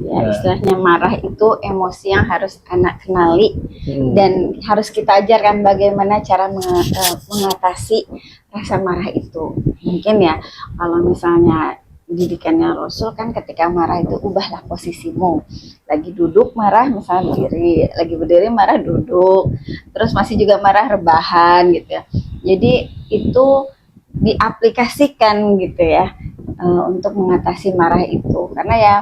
Ya, istilahnya marah itu emosi yang harus anak kenali dan harus kita ajarkan bagaimana cara mengatasi rasa marah itu. Mungkin ya kalau misalnya didikannya Rasul kan ketika marah itu ubahlah posisimu. Lagi duduk marah misalnya berdiri, lagi berdiri marah duduk, terus masih juga marah rebahan gitu ya. Jadi itu diaplikasikan gitu ya untuk mengatasi marah itu karena ya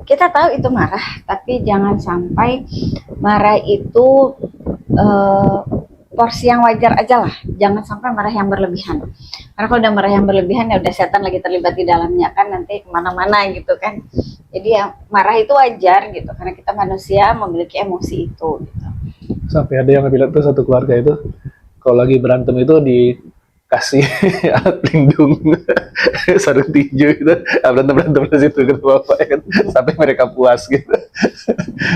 kita tahu itu marah, tapi jangan sampai marah itu porsi yang wajar aja lah. Jangan sampai marah yang berlebihan. Karena kalau udah marah yang berlebihan ya udah setan lagi terlibat di dalamnya kan nanti kemana-mana gitu kan. Jadi ya marah itu wajar gitu karena kita manusia memiliki emosi itu. Gitu. Sampai ada yang bilang tuh satu keluarga itu kalau lagi berantem itu dikasih alat pelindung sarung tinju gitu, berantem di situ gitu bapak kan, sampai mereka puas gitu.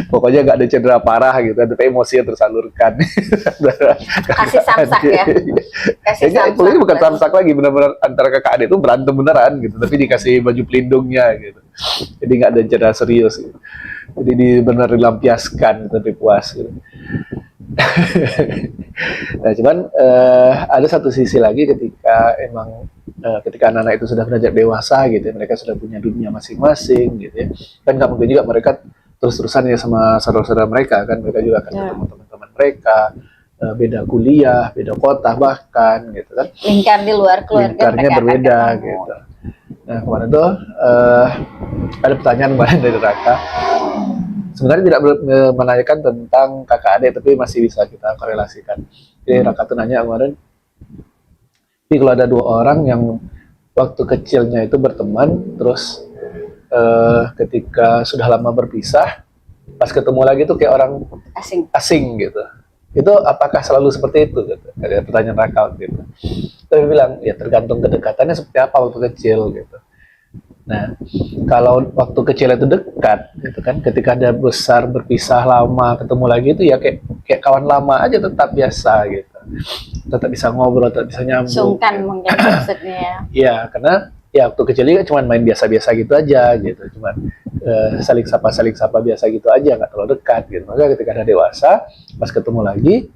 Pokoknya nggak ada cedera parah gitu, tapi emosi yang tersalurkan. Kasih samsak ya. Kasih samsak. Ini bukan samsak lagi, benar-benar antara kakak adik itu berantem beneran gitu, tapi dikasih baju pelindungnya gitu. Jadi nggak ada cedera serius gitu. Jadi benar dilampiaskan tapi puas gitu. Nah, cuman ada satu sisi lagi ketika emang ketika anak-anak itu sudah beranjak dewasa gitu, mereka sudah punya dunia masing-masing gitu ya. Kan nggak mungkin juga mereka terus-terusan ya sama saudara-saudara mereka kan, mereka juga akan ketemu teman-teman mereka, beda kuliah, beda kota bahkan gitu kan. Lingkar di luar keluarga lingkarnya berbeda gitu. Nah, kemarin tuh ada pertanyaan kemarin dari Raka. Sebenarnya tidak menanyakan tentang kakak adik, tapi masih bisa kita korelasikan. Jadi Raka tuh nanya kemarin, jadi kalau ada dua orang yang waktu kecilnya itu berteman, terus ketika sudah lama berpisah, pas ketemu lagi tuh kayak orang asing gitu. Itu apakah selalu seperti itu? Gitu. Ada pertanyaan Raka gitu. Tapi bilang, ya tergantung kedekatannya seperti apa waktu kecil gitu. Nah, kalau waktu kecil itu dekat, gitu kan, ketika ada besar berpisah lama, ketemu lagi itu ya kayak kawan lama aja, tetap biasa gitu, tetap bisa ngobrol, tetap bisa nyambung. Sungkan mungkin maksudnya. Iya, karena ya waktu kecil juga cuma main biasa-biasa gitu aja, gitu, cuma saling sapa biasa gitu aja, nggak terlalu dekat gitu. Maka ketika ada dewasa, pas ketemu lagi,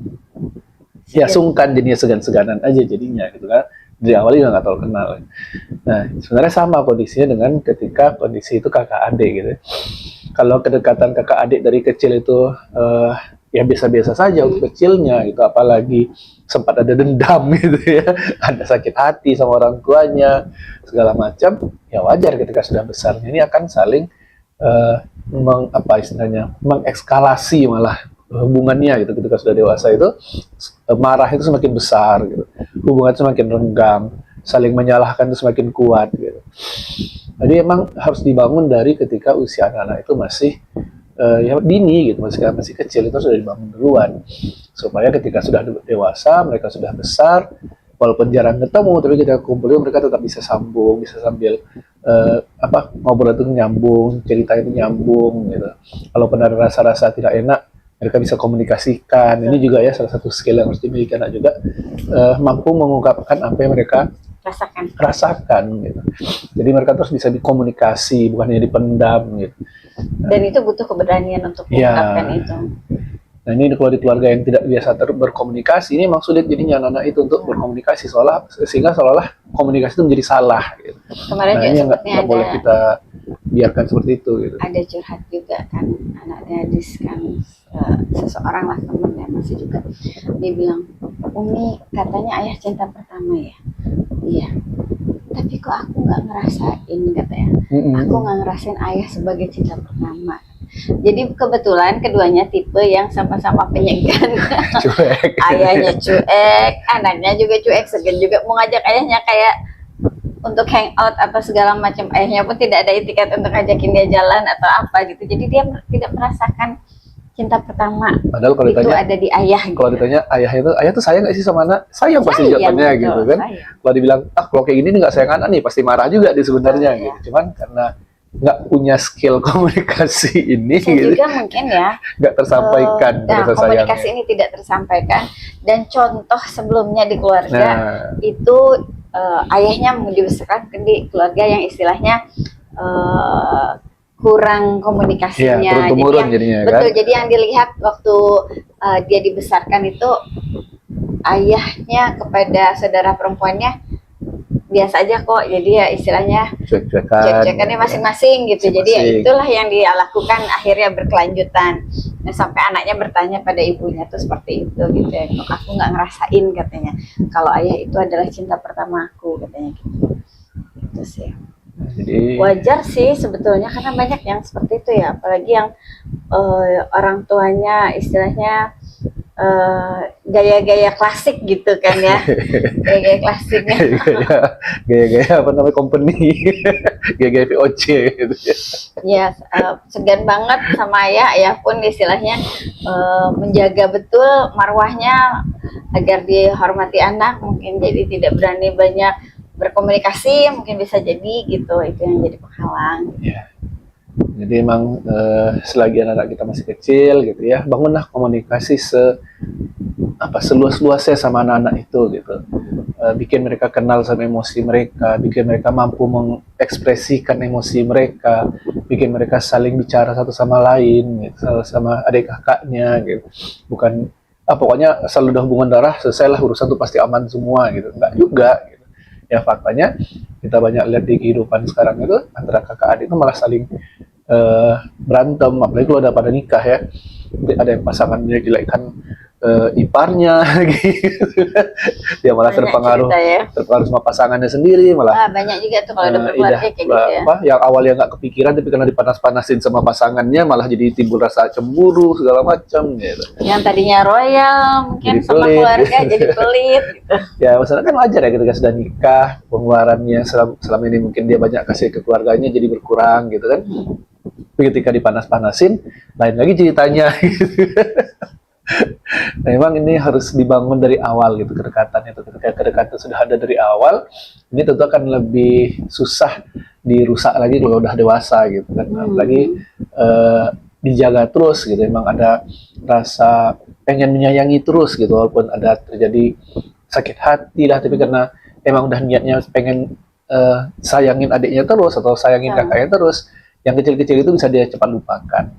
ya sungkan jadinya segan-seganan aja jadinya gitu kan. Dari awal juga nggak terlalu kenal. Nah, sebenarnya sama kondisinya dengan ketika kondisi itu kakak adik gitu. Kalau kedekatan kakak adik dari kecil itu ya biasa-biasa saja waktu kecilnya gitu, apalagi sempat ada dendam gitu ya, ada sakit hati sama orang tuanya segala macam, ya wajar ketika sudah besarnya ini akan saling mengekskalasi malah hubungannya gitu. Ketika sudah dewasa itu marah itu semakin besar gitu, hubungan semakin renggang, saling menyalahkan itu semakin kuat gitu. Jadi emang harus dibangun dari ketika usia anak-anak itu masih ya dini gitu, masih kecil, itu sudah dibangun duluan supaya ketika sudah dewasa, mereka sudah besar, walaupun jarang ketemu, tapi ketika kumpul mereka tetap bisa sambung, bisa sambil ngobrol itu nyambung, cerita itu nyambung gitu. Kalau ada rasa-rasa tidak enak, mereka bisa komunikasikan. Ini juga ya salah satu skill yang harus dimiliki anak juga, mampu mengungkapkan apa yang mereka rasakan gitu. Jadi mereka terus bisa dikomunikasi, bukan hanya dipendam gitu. Dan itu butuh keberanian untuk mengungkapkan itu. Nah, ini kalau di keluarga yang tidak biasa berkomunikasi, ini memang sulit jadinya anak-anak itu untuk berkomunikasi, sehingga seolah komunikasi itu menjadi salah gitu. Kemarin nah, juga ini nggak boleh kita biarkan seperti itu gitu. Ada curhat juga kan, anak gadis kan, seseorang lah temen ya, masih juga dia bilang, Umi katanya ayah cinta pertama ya. Iya, tapi kok aku nggak ngerasain katanya. Aku nggak ngerasain ayah sebagai cinta pertama. Jadi kebetulan keduanya tipe yang sama-sama penyegan. Cuek. Ayahnya cuek, anaknya juga cuek, segan juga mau ngajak ayahnya kayak untuk hangout apa segala macam. Ayahnya pun tidak ada etiket untuk ngajakin dia jalan atau apa gitu. Jadi dia tidak merasakan cinta pertama. Padahal kalau itu ditanya, ada di ayah. Kalau ditanya ayah tuh sayang nggak sih sama anak? Sayang pasti jawabannya gitu kan. Kalau dibilang kalau kayak gini nggak sayang anak nih, pasti marah juga di sebenarnya gitu. Cuman karena nggak punya skill komunikasi ini gitu, juga mungkin ya nggak tersampaikan komunikasi ini tidak tersampaikan. Dan contoh sebelumnya di keluarga itu ayahnya dibesarkan di keluarga yang istilahnya kurang Iya, komunikasinya. turun Jadi temurun yang jadinya kan. betul, jadi yang dilihat waktu dia dibesarkan itu ayahnya kepada saudara perempuannya biasa aja kok. Jadi ya istilahnya Cuek-cuekan. cek-cekannya masing-masing gitu. Jadi ya Masing-masing. itulah yang dia lakukan akhirnya berkelanjutan. Nah, sampai anaknya bertanya pada ibunya tuh seperti itu gitu ya. Kok aku nggak ngerasain katanya. Kalau ayah itu adalah cinta pertama aku katanya gitu. Itu sih. Jadi Wajar sih sebetulnya karena banyak yang seperti itu ya. Apalagi yang orang tuanya istilahnya gaya-gaya klasik gitu kan ya. Gaya-gaya klasiknya. gaya-gaya apa namanya company, gaya-gaya VOC gitu ya. Ya, segan banget sama ayah. Ayah pun istilahnya menjaga betul marwahnya agar dihormati anak. Mungkin jadi tidak berani banyak berkomunikasi, mungkin bisa jadi gitu. Itu yang jadi penghalang. Ya. Jadi emang selagi anak-anak kita masih kecil gitu ya, bangunlah komunikasi seluas-luasnya sama anak-anak itu gitu. Bikin mereka kenal sama emosi mereka, bikin mereka mampu mengekspresikan emosi mereka, bikin mereka saling bicara satu sama lain, gitu, sama adik kakaknya gitu. Bukan pokoknya selalu ada hubungan darah, selesailah urusan itu pasti aman semua gitu. Enggak juga gitu. Ya faktanya kita banyak lihat di kehidupan sekarang itu antara kakak adik itu malah saling berantem, apalagi kalau udah pada nikah ya. Ada yang pasangannya jelekkan iparnya gitu. Dia malah Banyak terpengaruh cerita ya. terpengaruh sama pasangannya sendiri, malah Banyak juga tuh kalau udah berkeluarga kayak gitu ya. yang awalnya nggak kepikiran tapi karena dipanas-panasin sama pasangannya malah jadi timbul rasa cemburu segala macam gitu. Yang tadinya royal mungkin Jadi sama pelit. keluarga jadi pelit gitu. Ya maksudnya kan wajar ya ketika sudah nikah, pengeluarannya selama ini mungkin dia banyak kasih ke keluarganya jadi berkurang gitu kan. Tapi ketika dipanas-panasin, lain lagi ceritanya gitu. Nah, memang ini harus dibangun dari awal gitu kedekatan itu. Ketika kedekatan sudah ada dari awal, ini tentu akan lebih susah dirusak lagi kalau udah dewasa gitu kan. Apalagi dijaga terus gitu. Memang ada rasa pengen menyayangi terus gitu, walaupun ada terjadi sakit hati lah, tapi karena emang udah niatnya pengen sayangin adiknya terus atau sayangin kakaknya terus, yang kecil-kecil itu bisa dia cepat lupakan.